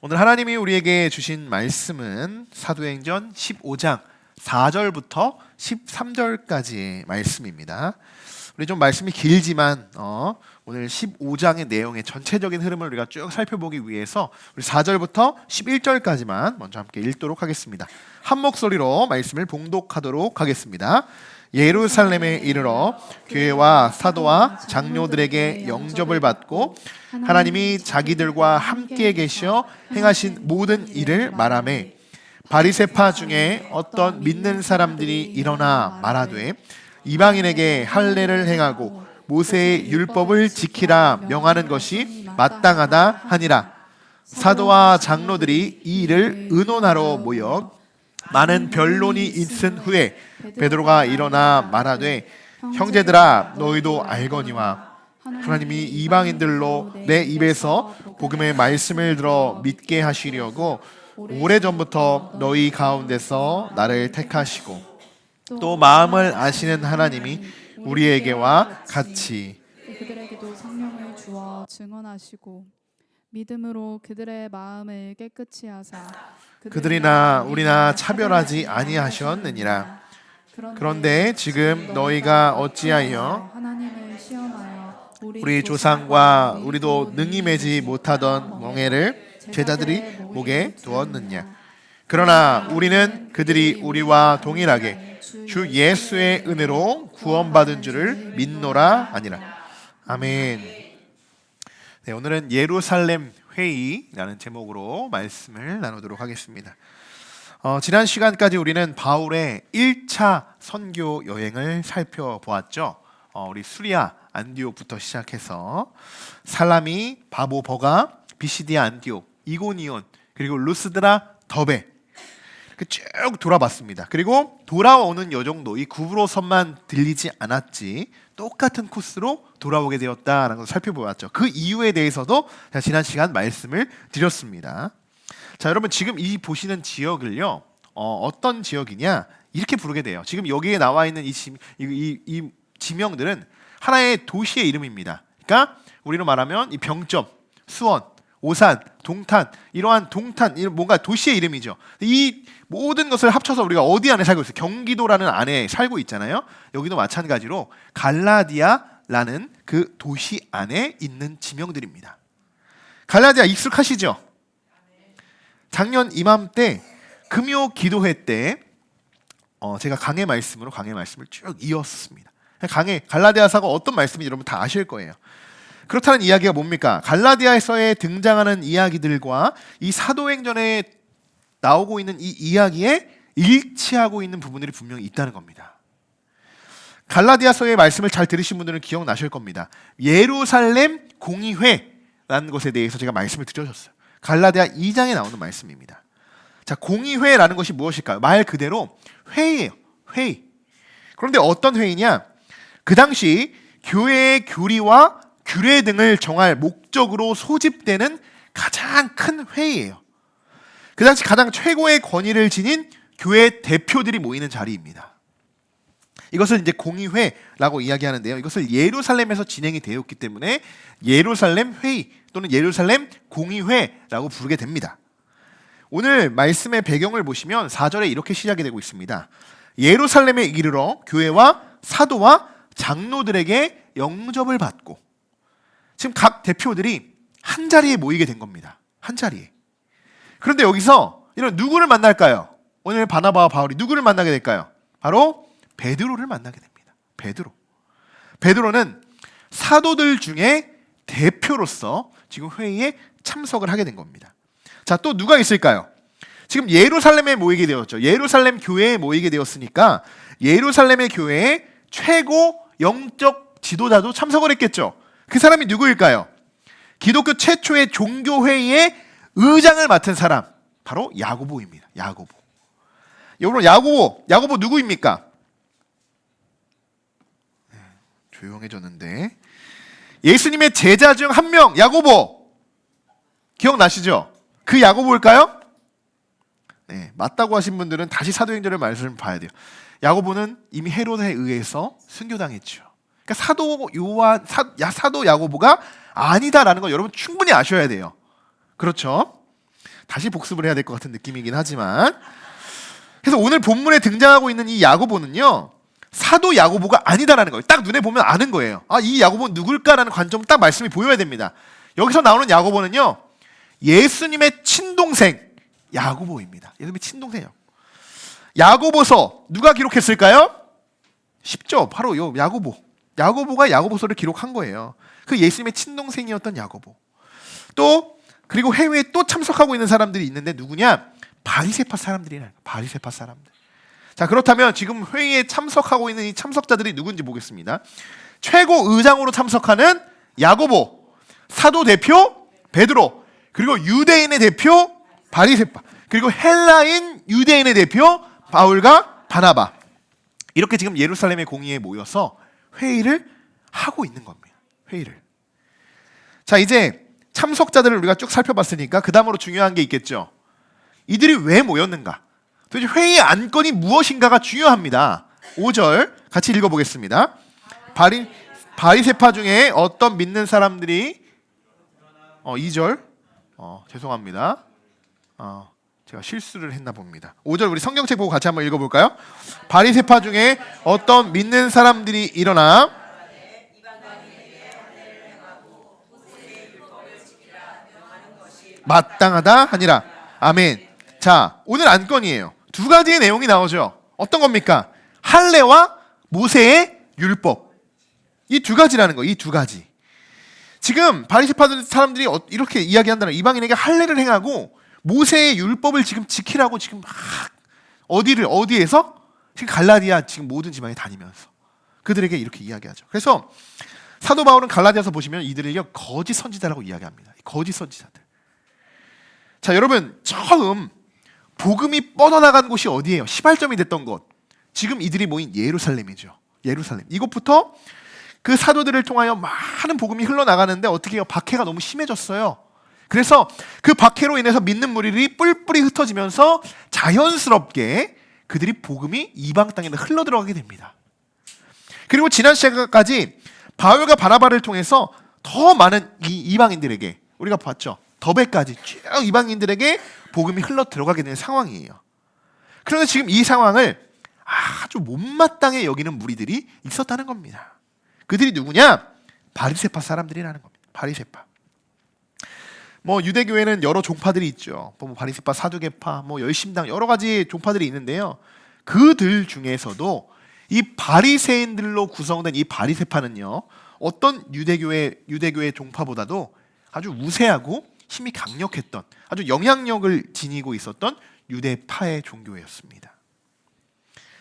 오늘 하나님이 우리에게 주신 말씀은 사도행전 15장 4절부터 13절까지의 말씀입니다. 우리 좀 말씀이 길지만 오늘 15장의 내용의 전체적인 흐름을 우리가 쭉 살펴보기 위해서 우리 4절부터 11절까지만 먼저 함께 읽도록 하겠습니다. 한 목소리로 말씀을 봉독하도록 하겠습니다. 예루살렘에 이르러 교회와 사도와 장로들에게 영접을 받고 하나님이 자기들과 함께 계셔 행하신 모든 일을 말하매 바리새파 중에 어떤 믿는 사람들이 일어나 말하되 이방인에게 할례를 행하고 모세의 율법을 지키라 명하는 것이 마땅하다 하니라. 사도와 장로들이 이 일을 의논하러 모여 많은 변론이 있은 후에 베드로가 일어나 말하되 형제들아 너희도 알거니와 하나님이 이방인들로 내 입에서 복음의 말씀을 들어 믿게 하시려고 오래전부터 너희 가운데서 나를 택하시고 또 마음을 아시는 하나님이 우리에게와 같이 그들에게도 성령을 주어 증언하시고 믿음으로 그들의 마음을 깨끗이 하사 그들이나 우리나 차별하지 아니하셨느니라. 그런데 지금 너희가 어찌하여 하나님을 시험하여 우리 조상과 우리도 능히 매지 못하던 멍에를 제자들이 목에 두었느냐. 그러나 우리는 그들이 우리와 동일하게 주 예수의 은혜로 구원받은 줄을 믿노라 하니라. 아멘. 네, 오늘은 예루살렘 회의라는 제목으로 말씀을 나누도록 하겠습니다. 지난 시간까지 우리는 바울의 1차 선교 여행을 살펴보았죠. 우리 수리아 안디옥부터 시작해서 살라미, 바보 버가, 비시디아 안디옥, 이고니온, 그리고 루스드라, 더베 쭉 돌아봤습니다. 그리고 돌아오는 여정도 이 구브로선만 들리지 않았지 똑같은 코스로 돌아오게 되었다라는 것을 살펴보았죠. 그 이유에 대해서도 지난 시간 말씀을 드렸습니다. 자, 여러분 지금 이 보시는 지역을요 어떤 지역이냐 이렇게 부르게 돼요. 지금 여기에 나와 있는 이 지명들은 하나의 도시의 이름입니다. 그러니까 우리로 말하면 이 병점, 수원, 오산, 동탄 이러한 뭔가 도시의 이름이죠. 이 모든 것을 합쳐서 우리가 어디 안에 살고 있어요? 경기도라는 안에 살고 있잖아요. 여기도 마찬가지로 갈라디아라는 그 도시 안에 있는 지명들입니다. 갈라디아 익숙하시죠? 작년 이맘때 금요 기도회 때 제가 강해 말씀을 쭉 이었습니다. 갈라디아서가 어떤 말씀인지 여러분 다 아실 거예요. 그렇다는 이야기가 뭡니까? 갈라디아서에 등장하는 이야기들과 이 사도행전에 나오고 있는 이 이야기에 일치하고 있는 부분들이 분명히 있다는 겁니다. 갈라디아서의 말씀을 잘 들으신 분들은 기억나실 겁니다. 예루살렘 공의회라는 것에 대해서 제가 말씀을 드렸었어요. 갈라디아 2장에 나오는 말씀입니다. 자, 공의회라는 것이 무엇일까요? 말 그대로 회의예요. 회의. 그런데 어떤 회의냐? 그 당시 교회의 교리와 규례 등을 정할 목적으로 소집되는 가장 큰 회의예요. 그 당시 가장 최고의 권위를 지닌 교회 대표들이 모이는 자리입니다. 이것을 이제 공의회라고 이야기하는데요. 이것을 예루살렘에서 진행이 되었기 때문에 예루살렘 회의 또는 예루살렘 공의회라고 부르게 됩니다. 오늘 말씀의 배경을 보시면 4절에 이렇게 시작이 되고 있습니다. 예루살렘에 이르러 교회와 사도와 장로들에게 영접을 받고 지금 각 대표들이 한 자리에 모이게 된 겁니다. 한 자리에. 그런데 여기서 이런 누구를 만날까요? 오늘 바나바와 바울이 누구를 만나게 될까요? 바로 베드로를 만나게 됩니다. 베드로는 사도들 중에 대표로서 지금 회의에 참석을 하게 된 겁니다. 자, 또 누가 있을까요? 지금 예루살렘에 모이게 되었죠. 예루살렘 교회에 모이게 되었으니까 예루살렘의 교회의 최고 영적 지도자도 참석을 했겠죠. 그 사람이 누구일까요? 기독교 최초의 종교회의의 의장을 맡은 사람, 바로 야고보입니다. 야고보. 여러분, 야고보 누구입니까? 조용해졌는데 예수님의 제자 중 한 명, 야고보 기억나시죠? 그 야고보일까요? 네, 맞다고 하신 분들은 다시 사도행전의 말씀을 봐야 돼요. 야고보는 이미 헤롯에 의해서 순교당했죠. 그러니까 사도 야고보가 아니다라는 걸 여러분 충분히 아셔야 돼요. 그렇죠? 다시 복습을 해야 될 것 같은 느낌이긴 하지만, 그래서 오늘 본문에 등장하고 있는 이 야고보는요, 사도 야고보가 아니다라는 거예요. 딱 눈에 보면 아는 거예요. 아, 이 야고보는 누굴까라는 관점 딱 말씀이 보여야 됩니다. 여기서 나오는 야고보는요, 예수님의 친동생 야고보입니다. 예수님의 친동생이요. 야고보서 누가 기록했을까요? 쉽죠. 바로 요 야고보. 야고보가 야고보서를 기록한 거예요. 그 예수님의 친동생이었던 야고보. 또 그리고 해외에 또 참석하고 있는 사람들이 있는데 누구냐? 바리새파 사람들이라는 거예요. 바리새파 사람들. 자, 그렇다면 지금 회의에 참석하고 있는 이 참석자들이 누군지 보겠습니다. 최고 의장으로 참석하는 야고보, 사도 대표 베드로, 그리고 유대인의 대표 바리새파, 그리고 헬라인 유대인의 대표 바울과 바나바. 이렇게 지금 예루살렘의 공의에 모여서 회의를 하고 있는 겁니다. 회의를. 자, 이제 참석자들을 우리가 쭉 살펴봤으니까 그 다음으로 중요한 게 있겠죠. 이들이 왜 모였는가? 도대체 회의의 안건이 무엇인가가 중요합니다. 5절 같이 읽어보겠습니다. 바리새파 중에 어떤 믿는 사람들이 2절 죄송합니다. 제가 실수를 했나 봅니다. 5절 우리 성경책 보고 같이 한번 읽어볼까요? 바리새파 중에 어떤 믿는 사람들이 일어나 마땅하다 하니라. 아멘. 자, 오늘 안건이에요. 두 가지의 내용이 나오죠. 어떤 겁니까? 할례와 모세의 율법. 이 두 가지라는 거. 이 두 가지. 지금 바리새파 사람들이 이렇게 이야기한다는, 이방인에게 할례를 행하고 모세의 율법을 지금 지키라고 지금 막 어디에서? 지금 갈라디아 지금 모든 지방에 다니면서 그들에게 이렇게 이야기하죠. 그래서 사도 바울은 갈라디아서 보시면 이들에게 거짓 선지자라고 이야기합니다. 거짓 선지자들. 자, 여러분, 처음 복음이 뻗어나간 곳이 어디예요? 시발점이 됐던 곳. 지금 이들이 모인 예루살렘이죠. 예루살렘. 이곳부터 그 사도들을 통하여 많은 복음이 흘러나가는데 어떻게 해요? 박해가 너무 심해졌어요. 그래서 그 박해로 인해서 믿는 무리들이 뿔뿔이 흩어지면서 자연스럽게 그들이 복음이 이방 땅에 흘러들어가게 됩니다. 그리고 지난 시간까지 바울과 바나바를 통해서 더 많은 이방인들에게, 우리가 봤죠. 더베까지 쭉 이방인들에게 복음이 흘러 들어가게 되는 상황이에요. 그런데 지금 이 상황을 아주 못마땅해 여기는 무리들이 있었다는 겁니다. 그들이 누구냐? 바리새파 사람들이라는 겁니다. 바리새파. 유대교회는 여러 종파들이 있죠. 바리새파, 사두개파, 열심당 여러 가지 종파들이 있는데요. 그들 중에서도 이 바리새인들로 구성된 이 바리새파는요, 어떤 유대교의 종파보다도 아주 우세하고 힘이 강력했던, 아주 영향력을 지니고 있었던 유대파의 종교였습니다.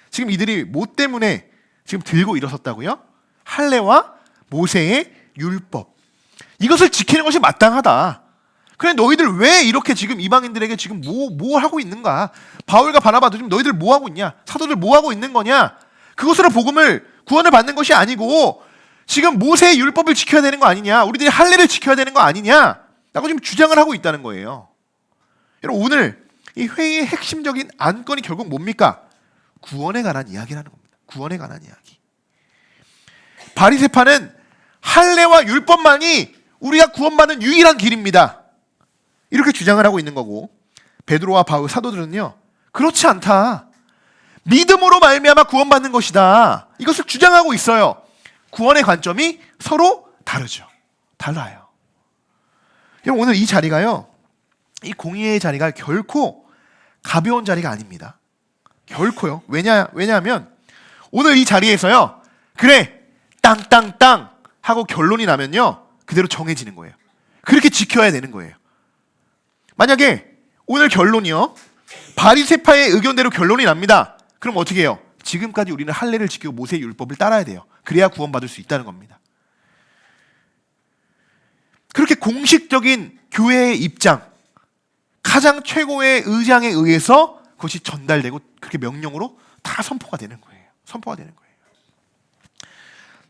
지금 이들이 뭐 때문에 지금 들고 일어섰다고요? 할례와 모세의 율법. 이것을 지키는 것이 마땅하다. 그래, 너희들 왜 이렇게 지금 이방인들에게 지금 뭐 하고 있는가? 바울과 바나바도 지금 너희들 뭐 하고 있냐? 사도들 뭐 하고 있는 거냐? 그것으로 구원을 받는 것이 아니고 지금 모세의 율법을 지켜야 되는 거 아니냐? 우리들이 할례를 지켜야 되는 거 아니냐? 라고 지금 주장을 하고 있다는 거예요. 여러분, 오늘 이 회의의 핵심적인 안건이 결국 뭡니까? 구원에 관한 이야기라는 겁니다. 구원에 관한 이야기. 바리새파는 할례와 율법만이 우리가 구원받는 유일한 길입니다. 이렇게 주장을 하고 있는 거고, 베드로와 바울 사도들은요, 그렇지 않다. 믿음으로 말미암아 구원받는 것이다. 이것을 주장하고 있어요. 구원의 관점이 서로 다르죠. 달라요. 여러분, 오늘 이 자리가요, 이 공의의 자리가 결코 가벼운 자리가 아닙니다. 결코요. 왜냐하면 오늘 이 자리에서요, 그래, 땅 하고 결론이 나면요, 그대로 정해지는 거예요. 그렇게 지켜야 되는 거예요. 만약에 오늘 결론이요, 바리새파의 의견대로 결론이 납니다. 그럼 어떻게 해요? 지금까지 우리는 할례를 지키고 모세의 율법을 따라야 돼요. 그래야 구원받을 수 있다는 겁니다. 그렇게 공식적인 교회의 입장, 가장 최고의 의장에 의해서 그것이 전달되고 그렇게 명령으로 다 선포가 되는 거예요. 선포가 되는 거예요.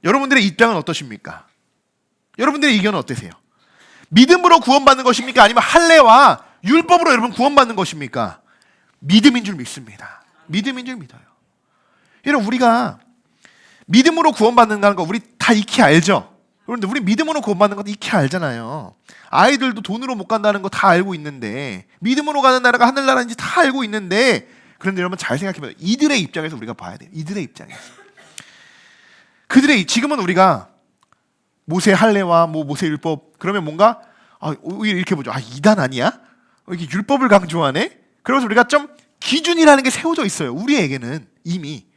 여러분들의 입장은 어떠십니까? 여러분들의 의견은 어떠세요? 믿음으로 구원받는 것입니까? 아니면 할례와 율법으로 여러분 구원받는 것입니까? 믿음인 줄 믿습니다. 믿음인 줄 믿어요. 여러분, 우리가 믿음으로 구원받는다는 거 우리 다 익히 알죠? 그런데 우리 믿음으로 구원받는 건 익히 알잖아요. 아이들도 돈으로 못 간다는 거 다 알고 있는데, 믿음으로 가는 나라가 하늘나라인지 다 알고 있는데, 그런데 여러분 잘 생각해봐요. 이들의 입장에서 우리가 봐야 돼요. 이들의 입장에서. 지금은 우리가 모세 할례와 모세 율법 그러면 뭔가 오히려 이렇게 보죠. 이단 아니야? 이렇게 율법을 강조하네? 그래서 우리가 좀 기준이라는 게 세워져 있어요. 우리에게는 이미.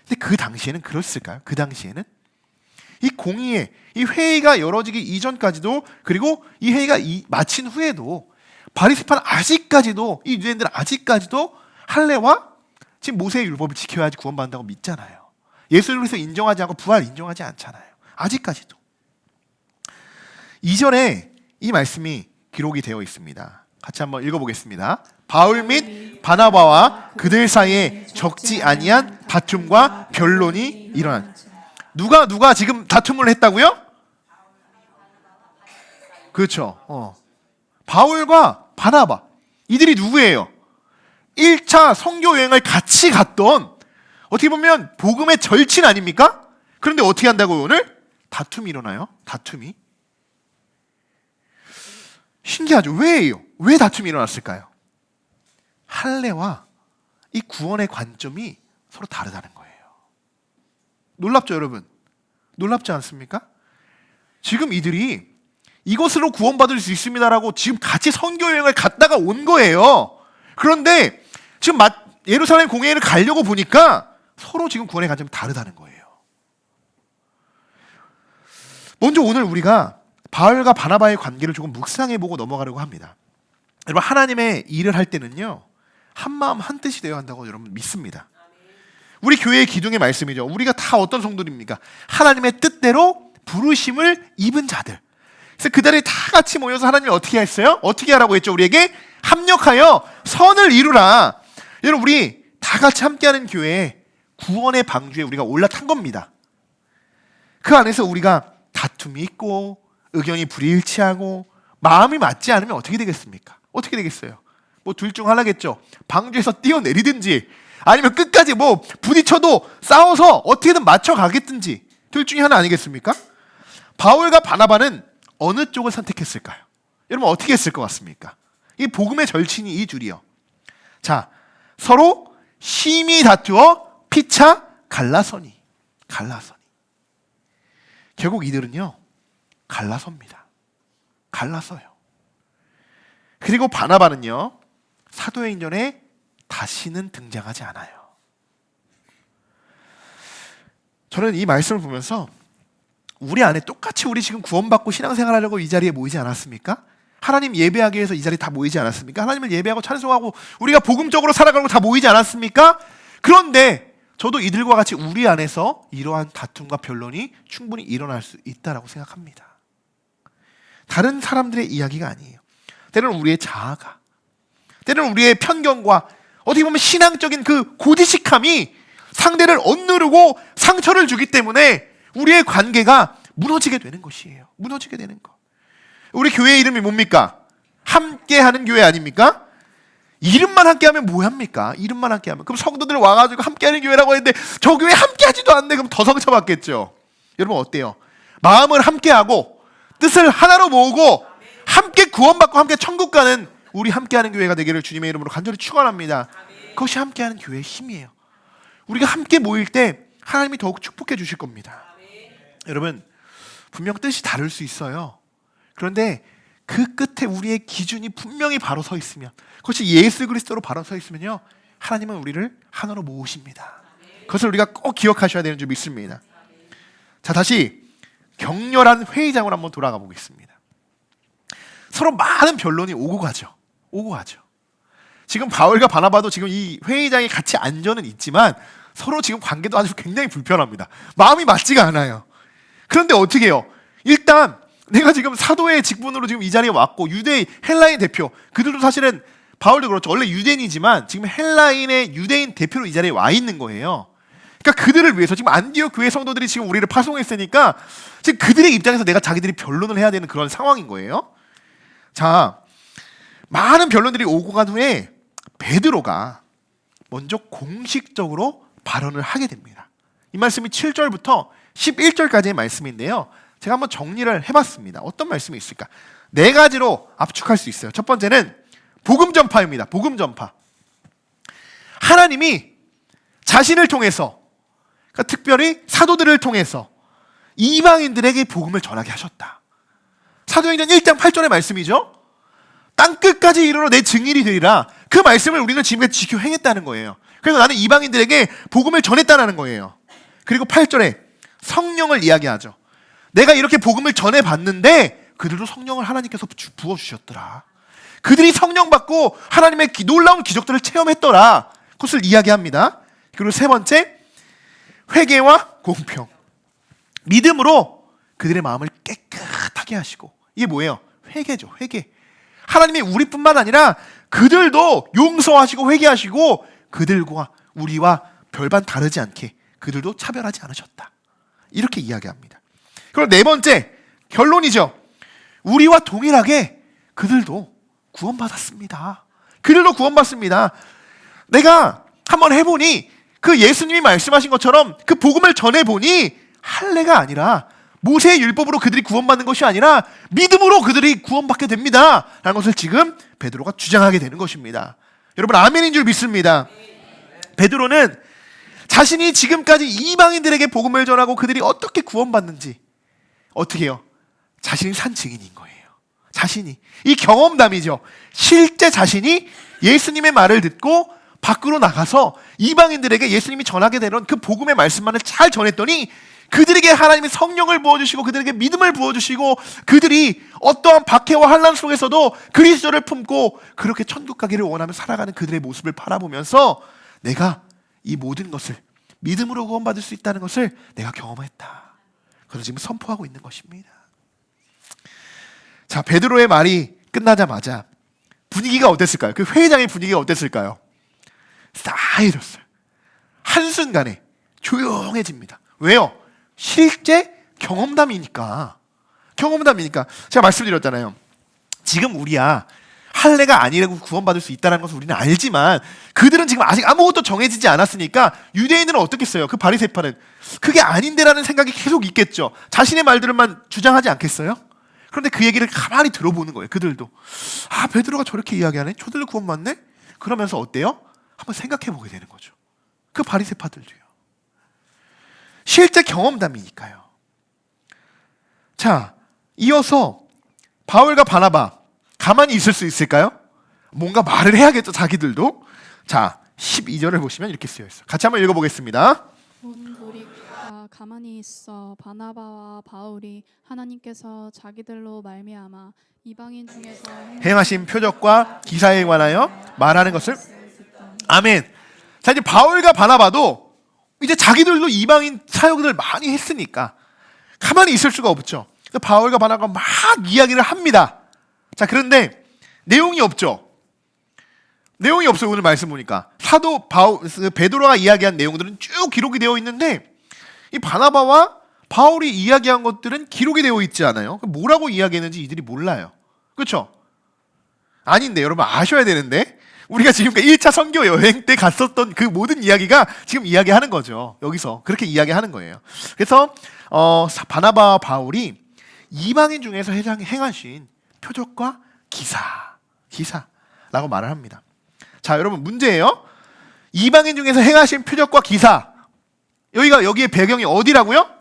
근데 그 당시에는 그랬을까요? 그 당시에는? 이 공의회, 이 회의가 열어지기 이전까지도, 그리고 이 회의가 마친 후에도 바리새파는 아직까지도, 이 유대인들은 아직까지도 할례와 지금 모세의 율법을 지켜야지 구원받는다고 믿잖아요. 예수를 그래서 인정하지 않고 부활 인정하지 않잖아요. 아직까지도. 이전에 이 말씀이 기록이 되어 있습니다. 같이 한번 읽어보겠습니다. 바울 및 바나바와 그들 사이에 적지 아니한 다툼과 변론이 일어난. 누가 지금 다툼을 했다고요? 그렇죠. 바울과 바나바. 이들이 누구예요? 1차 선교 여행을 같이 갔던, 어떻게 보면 복음의 절친 아닙니까? 그런데 어떻게 한다고요, 오늘? 다툼이 일어나요. 다툼이. 신기하죠. 왜예요? 왜 다툼이 일어났을까요? 할례와 이 구원의 관점이 서로 다르다는 거예요. 놀랍죠, 여러분? 놀랍지 않습니까? 지금 이들이 이것으로 구원받을 수 있습니다라고 지금 같이 선교 여행을 갔다가 온 거예요. 그런데 지금 예루살렘 공회를 가려고 보니까 서로 지금 구원의 관점이 다르다는 거예요. 먼저 오늘 우리가 바울과 바나바의 관계를 조금 묵상해보고 넘어가려고 합니다. 여러분, 하나님의 일을 할 때는요, 한마음 한뜻이 되어야 한다고 여러분 믿습니다. 우리 교회의 기둥의 말씀이죠. 우리가 다 어떤 성도입니까? 하나님의 뜻대로 부르심을 입은 자들. 그래서 그들이 다 같이 모여서 하나님이 어떻게 했어요? 어떻게 하라고 했죠? 우리에게 합력하여 선을 이루라. 여러분, 우리 다 같이 함께하는 교회에 구원의 방주에 우리가 올라탄 겁니다. 그 안에서 우리가 다툼이 있고 의견이 불일치하고 마음이 맞지 않으면 어떻게 되겠습니까? 어떻게 되겠어요? 둘 중 하나겠죠. 방주에서 뛰어내리든지 아니면 끝까지 부딪혀도 싸워서 어떻게든 맞춰가겠든지, 둘 중에 하나 아니겠습니까? 바울과 바나바는 어느 쪽을 선택했을까요? 여러분, 어떻게 했을 것 같습니까? 이 복음의 절친이 이 줄이요. 자, 서로 심히 다투어 피차 갈라서니. 결국 이들은요, 갈라섭니다. 갈라서요. 그리고 바나바는요, 사도행전에 다시는 등장하지 않아요. 저는 이 말씀을 보면서 우리 안에 똑같이 우리 지금 구원받고 신앙생활하려고 이 자리에 모이지 않았습니까? 하나님 예배하기 위해서 이 자리에 다 모이지 않았습니까? 하나님을 예배하고 찬송하고 우리가 복음적으로 살아가고 다 모이지 않았습니까? 그런데 저도 이들과 같이 우리 안에서 이러한 다툼과 변론이 충분히 일어날 수 있다고 생각합니다. 다른 사람들의 이야기가 아니에요. 때로는 우리의 자아가, 때로는 우리의 편견과 어떻게 보면 신앙적인 그 고지식함이 상대를 억누르고 상처를 주기 때문에 우리의 관계가 무너지게 되는 것이에요. 무너지게 되는 것. 우리 교회 이름이 뭡니까? 함께하는 교회 아닙니까? 이름만 함께하면 뭐합니까? 이름만 함께하면. 그럼 성도들 와가지고 함께하는 교회라고 했는데 저 교회 함께하지도 않네. 그럼 더 상처받겠죠. 여러분, 어때요? 마음을 함께하고 뜻을 하나로 모으고 함께 구원받고 함께 천국 가는 우리 함께하는 교회가 되기를 주님의 이름으로 간절히 축원합니다. 그것이 함께하는 교회의 힘이에요. 우리가 함께 모일 때 하나님이 더욱 축복해 주실 겁니다. 여러분, 분명 뜻이 다를 수 있어요. 그런데 그 끝에 우리의 기준이 분명히 바로 서 있으면, 그것이 예수 그리스도로 바로 서 있으면요, 하나님은 우리를 하나로 모으십니다. 그것을 우리가 꼭 기억하셔야 되는 줄 믿습니다. 자, 다시 격렬한 회의장으로 한번 돌아가 보겠습니다. 서로 많은 변론이 오고 가죠. 지금 바울과 바나바도 지금 이 회의장에 같이 앉아는 있지만 서로 지금 관계도 아주 굉장히 불편합니다. 마음이 맞지가 않아요. 그런데 어떻게 해요? 일단 내가 지금 사도의 직분으로 지금 이 자리에 왔고, 유대 헬라인 대표, 그들도 사실은 바울도 그렇죠. 원래 유대인이지만 지금 헬라인의 유대인 대표로 이 자리에 와 있는 거예요. 그러니까 그들을 위해서 지금 안디옥 교회 성도들이 지금 우리를 파송했으니까 지금 그들의 입장에서 내가 자기들이 변론을 해야 되는 그런 상황인 거예요. 자, 많은 변론들이 오고 간 후에 베드로가 먼저 공식적으로 발언을 하게 됩니다. 이 말씀이 7절부터 11절까지의 말씀인데요, 제가 한번 정리를 해봤습니다. 어떤 말씀이 있을까? 네 가지로 압축할 수 있어요. 첫 번째는 복음 전파입니다. 복음 전파. 하나님이 자신을 통해서, 그러니까 특별히 사도들을 통해서 이방인들에게 복음을 전하게 하셨다. 사도행전 1장 8절의 말씀이죠. 땅끝까지 이르러 내 증인이 되리라. 그 말씀을 우리는 지금까지 지켜 행했다는 거예요. 그래서 나는 이방인들에게 복음을 전했다는 거예요. 그리고 8절에 성령을 이야기하죠. 내가 이렇게 복음을 전해봤는데 그들도 성령을 하나님께서 부어주셨더라. 그들이 성령 받고 하나님의 놀라운 기적들을 체험했더라. 그것을 이야기합니다. 그리고 세 번째, 회개와 공평. 믿음으로 그들의 마음을 깨끗하게 하시고. 이게 뭐예요? 회개죠. 회개. 하나님이 우리뿐만 아니라 그들도 용서하시고 회개하시고 그들과 우리와 별반 다르지 않게 그들도 차별하지 않으셨다. 이렇게 이야기합니다. 그리고 네 번째, 결론이죠. 우리와 동일하게 그들도 구원받았습니다. 그들도 구원받습니다. 내가 한번 해보니 그 예수님이 말씀하신 것처럼 그 복음을 전해보니 할례가 아니라 모세의 율법으로 그들이 구원받는 것이 아니라 믿음으로 그들이 구원받게 됩니다 라는 것을 지금 베드로가 주장하게 되는 것입니다. 여러분 아멘인 줄 믿습니다. 베드로는 자신이 지금까지 이방인들에게 복음을 전하고 그들이 어떻게 구원받는지 어떻게 해요? 자신이 산 증인인 거예요. 자신이. 이 경험담이죠. 실제 자신이 예수님의 말을 듣고 밖으로 나가서 이방인들에게 예수님이 전하게 되는 그 복음의 말씀만을 잘 전했더니 그들에게 하나님의 성령을 부어주시고 그들에게 믿음을 부어주시고 그들이 어떠한 박해와 환난 속에서도 그리스도를 품고 그렇게 천국 가기를 원하며 살아가는 그들의 모습을 바라보면서 내가 이 모든 것을 믿음으로 구원받을 수 있다는 것을 내가 경험했다. 그래서 지금 선포하고 있는 것입니다. 자, 베드로의 말이 끝나자마자 분위기가 어땠을까요? 그 회의장의 분위기가 어땠을까요? 싸해졌어요. 한순간에 조용해집니다. 왜요? 실제 경험담이니까. 제가 말씀드렸잖아요. 지금 우리야 할례가 아니라고 구원받을 수 있다는 것을 우리는 알지만 그들은 지금 아직 아무것도 정해지지 않았으니까 유대인들은 어떻겠어요? 그 바리새파는 그게 아닌데라는 생각이 계속 있겠죠. 자신의 말들만 주장하지 않겠어요? 그런데 그 얘기를 가만히 들어보는 거예요. 그들도 아, 베드로가 저렇게 이야기하네? 저들도 구원받네? 그러면서 어때요? 한번 생각해 보게 되는 거죠. 그 바리새파들도요. 실제 경험담이니까요. 자, 이어서 바울과 바나바 가만히 있을 수 있을까요? 뭔가 말을 해야겠죠, 자기들도. 자, 12절을 보시면 이렇게 쓰여 있어요. 같이 한번 읽어보겠습니다. 온 무리가 가만히 있어 바나바와 바울이 하나님께서 자기들로 말미암아 이방인 중에서 행하신 표적과 기사에 관하여 말하는 것을 아멘. 자, 이제 바울과 바나바도 이제 자기들도 이방인 사역을 많이 했으니까 가만히 있을 수가 없죠. 바울과 바나바가 막 이야기를 합니다. 자, 그런데 내용이 없죠. 내용이 없어요. 오늘 말씀 보니까 사도 베드로가 이야기한 내용들은 쭉 기록이 되어 있는데 이 바나바와 바울이 이야기한 것들은 기록이 되어 있지 않아요. 뭐라고 이야기했는지 이들이 몰라요. 그렇죠? 아닌데 여러분 아셔야 되는데 우리가 지금까지 1차 선교 여행 때 갔었던 그 모든 이야기가 지금 이야기하는 거죠. 여기서 그렇게 이야기하는 거예요. 그래서 바나바와 바울이 이방인 중에서 행하신 표적과 기사라고 말을 합니다. 자, 여러분 문제예요. 이방인 중에서 행하신 표적과 기사. 여기에 배경이 어디라고요?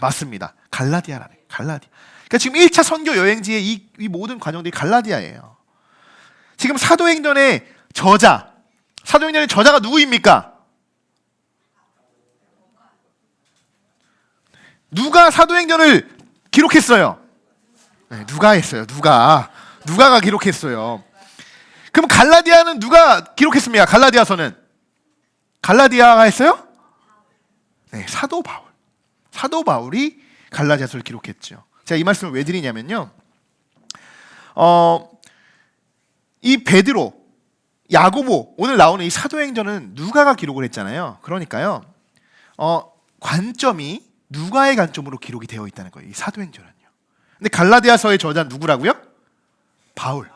맞습니다. 갈라디아라네. 갈라디아. 그러니까 지금 1차 선교 여행지의 이 모든 과정들이 갈라디아예요. 지금 사도행전의 저자가 누구입니까? 누가 사도행전을 기록했어요? 네, 누가 했어요? 누가가 기록했어요. 그럼 갈라디아는 누가 기록했습니까? 갈라디아서는 갈라디아가 했어요? 네, 사도 바울이 갈라디아서를 기록했죠. 제가 이 말씀을 왜 드리냐면요. 이 베드로, 야고보 오늘 나오는 이 사도행전은 누가가 기록을 했잖아요. 그러니까요. 관점이 누가의 관점으로 기록이 되어 있다는 거예요. 이 사도행전은요. 근데 갈라디아서의 저자는 누구라고요? 바울.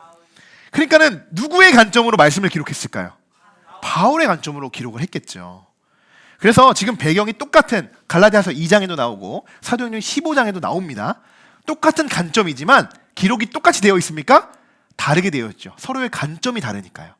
그러니까는 누구의 관점으로 말씀을 기록했을까요? 바울의 관점으로 기록을 했겠죠. 그래서 지금 배경이 똑같은 갈라디아서 2장에도 나오고 사도행전 15장에도 나옵니다. 똑같은 관점이지만 기록이 똑같이 되어 있습니까? 다르게 되어 있죠. 서로의 관점이 다르니까요.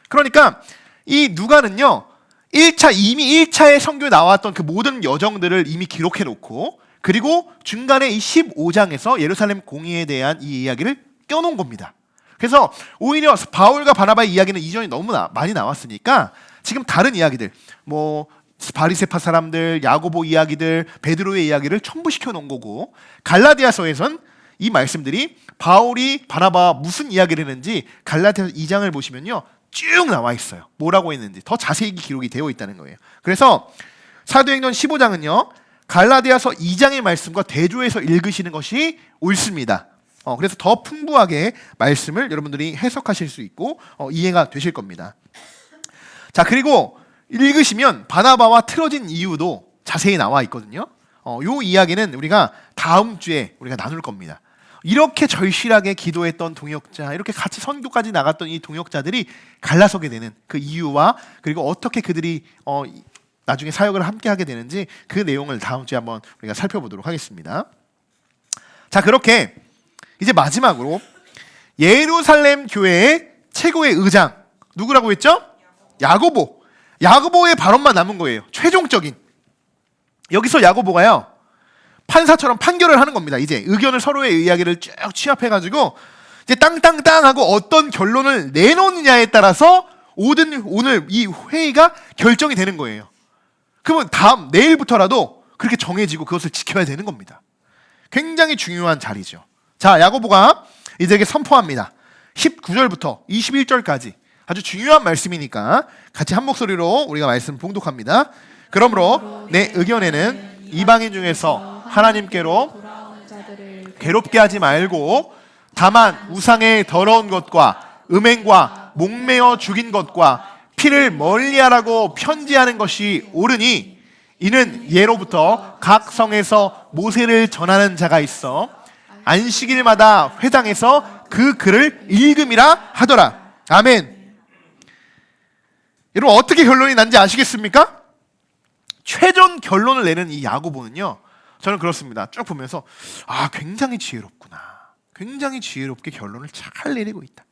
그러니까 이 누가는요, 이미 1차의 선교에 나왔던 그 모든 여정들을 이미 기록해 놓고, 그리고 중간에 이 15장에서 예루살렘 공의에 대한 이 이야기를 껴놓은 겁니다. 그래서 오히려 바울과 바나바의 이야기는 이전에 너무 많이 나왔으니까 지금 다른 이야기들, 뭐 바리새파 사람들, 야고보 이야기들, 베드로의 이야기를 첨부시켜 놓은 거고, 갈라디아서에선 이 말씀들이 바울이 바나바와 무슨 이야기를 했는지 갈라디아서 2장을 보시면요, 쭉 나와 있어요. 뭐라고 했는지 더 자세히 기록이 되어 있다는 거예요. 그래서 사도행전 15장은요, 갈라디아서 2장의 말씀과 대조해서 읽으시는 것이 옳습니다. 그래서 더 풍부하게 말씀을 여러분들이 해석하실 수 있고 이해가 되실 겁니다. 자, 그리고 읽으시면 바나바와 틀어진 이유도 자세히 나와 있거든요. 요 이야기는 우리가 다음 주에 우리가 나눌 겁니다. 이렇게 절실하게 기도했던 동역자, 이렇게 같이 선교까지 나갔던 이 동역자들이 갈라서게 되는 그 이유와, 그리고 어떻게 그들이 나중에 사역을 함께 하게 되는지, 그 내용을 다음 주에 한번 우리가 살펴보도록 하겠습니다. 자, 그렇게 이제 마지막으로 예루살렘 교회의 최고의 의장, 누구라고 했죠? 야고보. 야고보의 발언만 남은 거예요. 최종적인. 여기서 야고보가요, 판사처럼 판결을 하는 겁니다. 이제 의견을, 서로의 이야기를 쭉 취합해가지고 이제 땅땅땅 하고 어떤 결론을 내놓느냐에 따라서 오늘 이 회의가 결정이 되는 거예요. 그러면 내일부터라도 그렇게 정해지고 그것을 지켜야 되는 겁니다. 굉장히 중요한 자리죠. 자, 야고보가 이들에게 선포합니다. 19절부터 21절까지 아주 중요한 말씀이니까 같이 한 목소리로 우리가 말씀 봉독합니다. 그러므로 내 의견에는 이방인 중에서 하나님께로 괴롭게 하지 말고, 다만 우상의 더러운 것과 음행과 목매어 죽인 것과 피를 멀리하라고 편지하는 것이 옳으니, 이는 예로부터 각 성에서 모세를 전하는 자가 있어 안식일마다 회당에서 그 글을 읽음이라 하더라. 아멘. 여러분, 어떻게 결론이 난지 아시겠습니까? 최종 결론을 내는 이 야고보는요, 저는 그렇습니다. 쭉 보면서 굉장히 지혜롭구나. 굉장히 지혜롭게 결론을 잘 내리고 있다.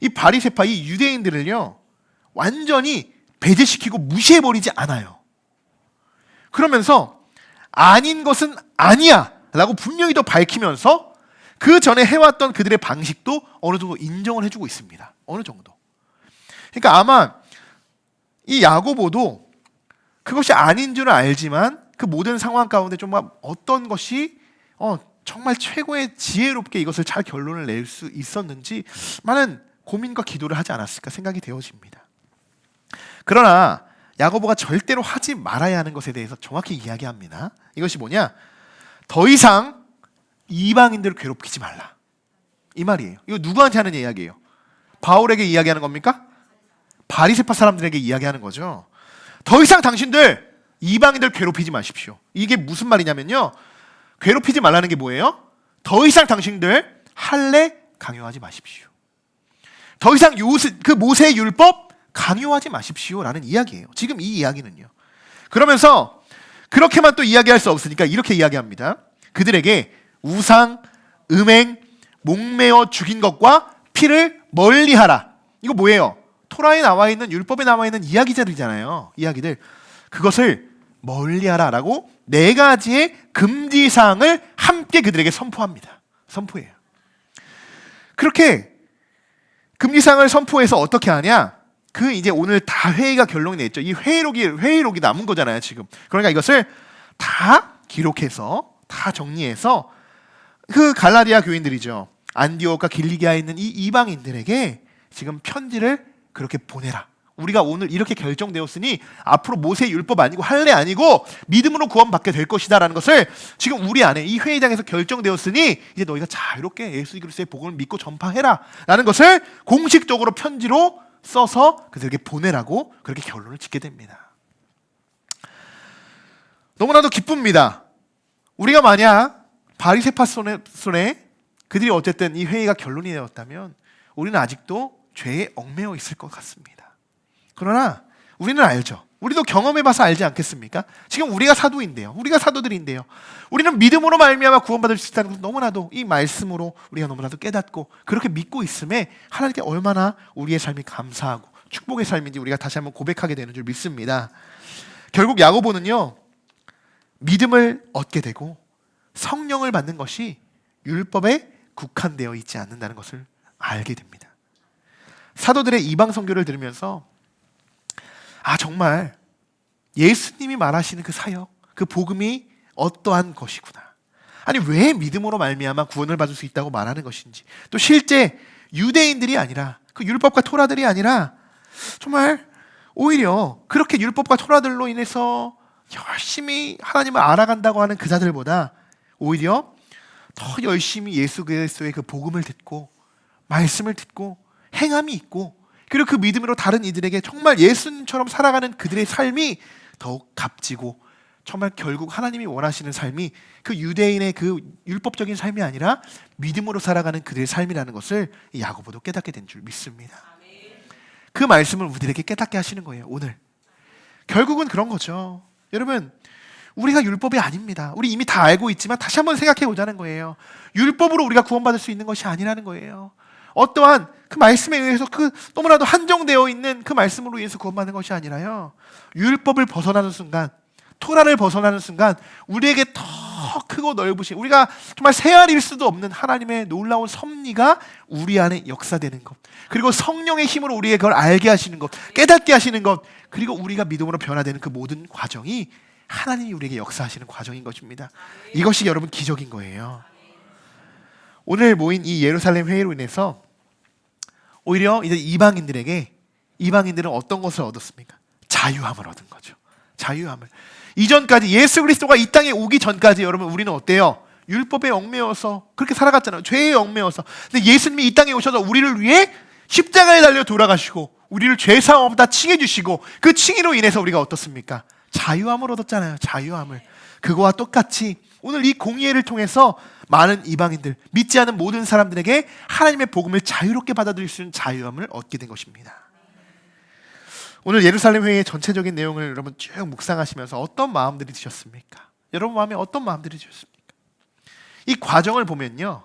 이 바리새파, 이 유대인들을요, 완전히 배제시키고 무시해버리지 않아요. 그러면서 아닌 것은 아니야 라고 분명히 더 밝히면서 그 전에 해왔던 그들의 방식도 어느 정도 인정을 해주고 있습니다. 어느 정도. 그러니까 아마 이 야고보도 그것이 아닌 줄은 알지만 그 모든 상황 가운데 정말 어떤 것이 정말 최고의 지혜롭게 이것을 잘 결론을 낼 수 있었는지 많은 고민과 기도를 하지 않았을까 생각이 되어집니다. 그러나 야고보가 절대로 하지 말아야 하는 것에 대해서 정확히 이야기합니다. 이것이 뭐냐? 더 이상 이방인들을 괴롭히지 말라, 이 말이에요. 이거 누구한테 하는 이야기예요? 바울에게 이야기하는 겁니까? 바리새파 사람들에게 이야기하는 거죠. 더 이상 당신들 이방인들 괴롭히지 마십시오. 이게 무슨 말이냐면요, 괴롭히지 말라는 게 뭐예요? 더 이상 당신들 할례 강요하지 마십시오. 더 이상 그 모세의 율법 강요하지 마십시오라는 이야기예요. 지금 이 이야기는요. 그러면서 그렇게만 또 이야기할 수 없으니까 이렇게 이야기합니다. 그들에게 우상, 음행, 목매어 죽인 것과 피를 멀리하라. 이거 뭐예요? 토라에 나와 있는, 율법에 나와 있는 이야기들이잖아요. 이야기들. 그것을 멀리하라라고 4가지의 금지사항을 함께 그들에게 선포합니다. 선포해요. 그렇게 금지사항을 선포해서 어떻게 하냐? 그 이제 오늘 다 회의가 결론이 냈죠. 이 회의록이 남은 거잖아요, 지금. 그러니까 이것을 다 기록해서, 다 정리해서 그 갈라디아 교인들이죠, 안디옥과 길리기아에 있는 이 이방인들에게 지금 편지를 그렇게 보내라. 우리가 오늘 이렇게 결정되었으니 앞으로 모세의 율법 아니고 할례 아니고 믿음으로 구원받게 될 것이다 라는 것을 지금 우리 안에 이 회의장에서 결정되었으니 이제 너희가 자유롭게 예수 그리스도의 복음을 믿고 전파해라 라는 것을 공식적으로 편지로 써서 그들에게 보내라고 그렇게 결론을 짓게 됩니다. 너무나도 기쁩니다. 우리가 만약 바리새파 손에 그들이 어쨌든 이 회의가 결론이 되었다면 우리는 아직도 죄에 얽매여 있을 것 같습니다. 그러나 우리는 알죠. 우리도 경험해봐서 알지 않겠습니까? 지금 우리가 사도인데요. 우리가 사도들인데요. 우리는 믿음으로 말미암아 구원받을 수 있다는 것을 너무나도 이 말씀으로 우리가 너무나도 깨닫고 그렇게 믿고 있음에 하나님께 얼마나 우리의 삶이 감사하고 축복의 삶인지 우리가 다시 한번 고백하게 되는 줄 믿습니다. 결국 야고보는요, 믿음을 얻게 되고 성령을 받는 것이 율법에 국한되어 있지 않는다는 것을 알게 됩니다. 사도들의 이방 선교를 들으면서 정말 예수님이 말하시는 그 사역, 그 복음이 어떠한 것이구나. 아니 왜 믿음으로 말미암아 구원을 받을 수 있다고 말하는 것인지, 또 실제 유대인들이 아니라 그 율법과 토라들이 아니라 정말 오히려 그렇게 율법과 토라들로 인해서 열심히 하나님을 알아간다고 하는 그 자들보다 오히려 더 열심히 예수 그리스도의 그 복음을 듣고 말씀을 듣고 행함이 있고, 그리고 그 믿음으로 다른 이들에게 정말 예수님처럼 살아가는 그들의 삶이 더욱 값지고, 정말 결국 하나님이 원하시는 삶이 그 유대인의 그 율법적인 삶이 아니라 믿음으로 살아가는 그들의 삶이라는 것을 야고보도 깨닫게 된 줄 믿습니다. 그 말씀을 우리들에게 깨닫게 하시는 거예요. 오늘 결국은 그런 거죠. 여러분, 우리가 율법이 아닙니다. 우리 이미 다 알고 있지만 다시 한번 생각해 보자는 거예요. 율법으로 우리가 구원받을 수 있는 것이 아니라는 거예요. 어떠한 그 말씀에 의해서 그 너무나도 한정되어 있는 그 말씀으로 인해서 구원받는 것이 아니라요, 율법을 벗어나는 순간, 토라를 벗어나는 순간 우리에게 더 크고 넓으신, 우리가 정말 헤아릴 수도 없는 하나님의 놀라운 섭리가 우리 안에 역사되는 것, 그리고 성령의 힘으로 우리에게 그걸 알게 하시는 것, 깨닫게 하시는 것, 그리고 우리가 믿음으로 변화되는 그 모든 과정이 하나님이 우리에게 역사하시는 과정인 것입니다. 이것이 여러분 기적인 거예요. 오늘 모인 이 예루살렘 회의로 인해서 오히려 이제 이방인들은 어떤 것을 얻었습니까? 자유함을 얻은 거죠. 자유함을. 이전까지 예수 그리스도가 이 땅에 오기 전까지 여러분 우리는 어때요? 율법에 얽매여서 그렇게 살아갔잖아요. 죄에 얽매여서. 근데 예수님이 이 땅에 오셔서 우리를 위해 십자가에 달려 돌아가시고 우리를 죄사함 다 칭해 주시고, 그 칭의로 인해서 우리가 어떻습니까? 자유함을 얻었잖아요. 자유함을. 그거와 똑같이 오늘 이 공예를 통해서 많은 이방인들, 믿지 않은 모든 사람들에게 하나님의 복음을 자유롭게 받아들일 수 있는 자유함을 얻게 된 것입니다. 오늘 예루살렘 회의의 전체적인 내용을 여러분 쭉 묵상하시면서 어떤 마음들이 드셨습니까? 여러분 마음에 어떤 마음들이 드셨습니까? 이 과정을 보면요,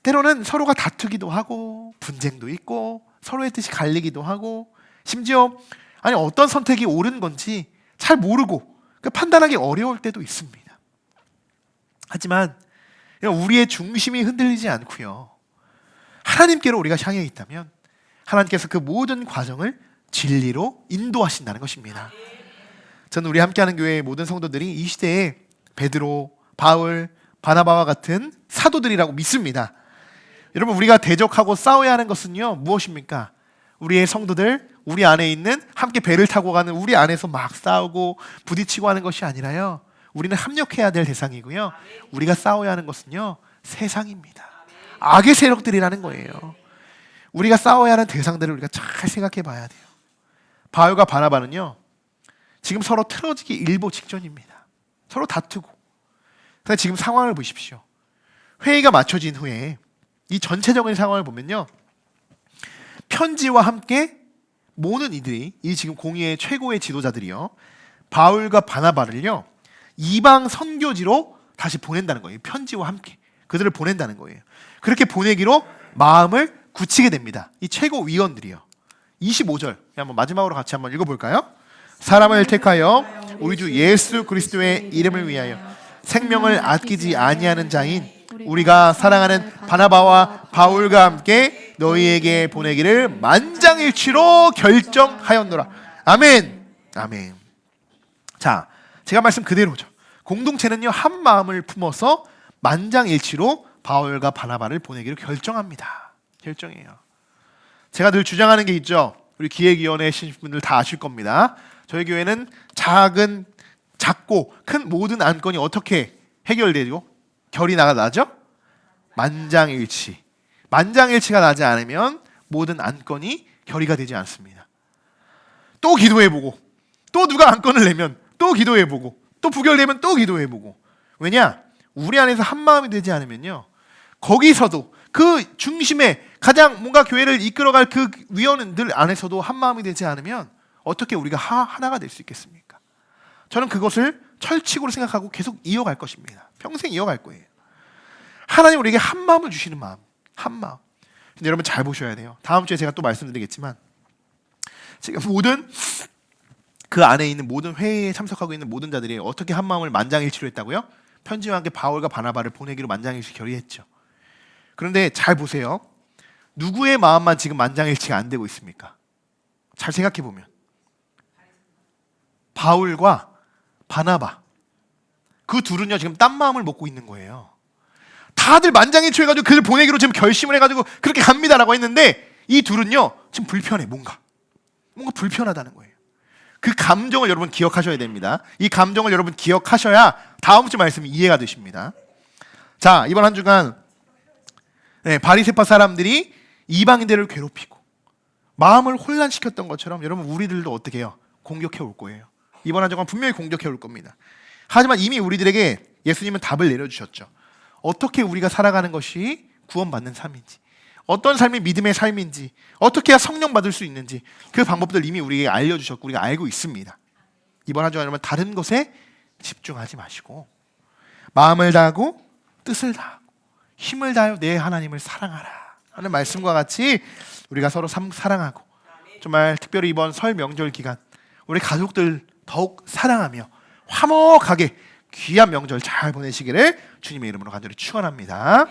때로는 서로가 다투기도 하고 분쟁도 있고 서로의 뜻이 갈리기도 하고, 심지어 어떤 선택이 옳은 건지 잘 모르고 판단하기 어려울 때도 있습니다. 하지만 우리의 중심이 흔들리지 않고요, 하나님께로 우리가 향해 있다면 하나님께서 그 모든 과정을 진리로 인도하신다는 것입니다. 저는 우리 함께하는 교회의 모든 성도들이 이 시대에 베드로, 바울, 바나바와 같은 사도들이라고 믿습니다. 여러분, 우리가 대적하고 싸워야 하는 것은요 무엇입니까? 우리의 성도들, 우리 안에 있는 함께 배를 타고 가는 우리 안에서 막 싸우고 부딪히고 하는 것이 아니라요, 우리는 합력해야 될 대상이고요, 우리가 싸워야 하는 것은요 세상입니다. 악의 세력들이라는 거예요. 우리가 싸워야 하는 대상들을 우리가 잘 생각해 봐야 돼요. 바울과 바나바는요 지금 서로 틀어지기 일보 직전입니다. 서로 다투고. 근데 지금 상황을 보십시오. 회의가 마쳐진 후에 이 전체적인 상황을 보면요, 편지와 함께 모든 이들이, 이 지금 공의의 최고의 지도자들이요, 바울과 바나바를요 이방 선교지로 다시 보낸다는 거예요. 편지와 함께 그들을 보낸다는 거예요. 그렇게 보내기로 마음을 굳히게 됩니다. 이 최고 위원들이요. 25절 한번 마지막으로 같이 한번 읽어볼까요? 사람을 택하여 우리 주 예수 그리스도의 이름을 위하여 생명을 아끼지 아니하는 자인 우리가 사랑하는 바나바와 바울과 함께 너희에게 보내기를 만장일치로 결정하였노라. 아멘. 아멘. 자, 제가 말씀 그대로죠. 공동체는요 한 마음을 품어서 만장일치로 바울과 바나바를 보내기를 결정합니다. 결정해요. 제가 늘 주장하는 게 있죠. 우리 기획위원회 신분들 다 아실 겁니다. 저희 교회는 작고 큰 모든 안건이 어떻게 해결되고 결이 나죠? 만장일치. 만장일치가 나지 않으면 모든 안건이 결의가 되지 않습니다. 또 기도해보고, 또 누가 안건을 내면 또 기도해보고, 또 부결되면 또 기도해보고. 왜냐? 우리 안에서 한 마음이 되지 않으면요, 거기서도 그 중심에 가장 뭔가 교회를 이끌어갈 그 위원들 안에서도 한 마음이 되지 않으면 어떻게 우리가 하나가 될 수 있겠습니까? 저는 그것을 철칙으로 생각하고 계속 이어갈 것입니다. 평생 이어갈 거예요. 하나님 우리에게 한 마음을 주시는 마음, 한 마음. 근데 여러분 잘 보셔야 돼요. 다음 주에 제가 또 말씀드리겠지만 지금 모든 그 안에 있는 모든 회의에 참석하고 있는 모든 자들이 어떻게 한 마음을 만장일치로 했다고요? 편지와 함께 바울과 바나바를 보내기로 만장일치 결의했죠. 그런데 잘 보세요. 누구의 마음만 지금 만장일치가 안 되고 있습니까? 잘 생각해 보면 바울과 바나바 그 둘은요 지금 딴 마음을 먹고 있는 거예요. 다들 만장일치 해가지고 그들 보내기로 지금 결심을 해가지고 그렇게 갑니다라고 했는데 이 둘은요 지금 불편해. 뭔가 불편하다는 거예요. 그 감정을 여러분 기억하셔야 됩니다. 이 감정을 여러분 기억하셔야 다음 주 말씀이 이해가 되십니다. 자, 이번 한 주간 바리새파 사람들이 이방인들을 괴롭히고 마음을 혼란시켰던 것처럼 여러분 우리들도 어떻게 해요? 공격해 올 거예요. 이번 한 주간 분명히 공격해 올 겁니다. 하지만 이미 우리들에게 예수님은 답을 내려주셨죠. 어떻게 우리가 살아가는 것이 구원받는 삶인지, 어떤 삶이 믿음의 삶인지, 어떻게 해야 성령 받을 수 있는지 그 방법들 이미 우리에게 알려주셨고 우리가 알고 있습니다. 이번 한 주간 여러분 다른 것에 집중하지 마시고 마음을 다하고 뜻을 다하고 힘을 다하여 내 하나님을 사랑하라 하는 말씀과 같이 우리가 서로 사랑하고 정말 특별히 이번 설 명절 기간 우리 가족들 더욱 사랑하며 화목하게 귀한 명절 잘 보내시기를 주님의 이름으로 간절히 축원합니다.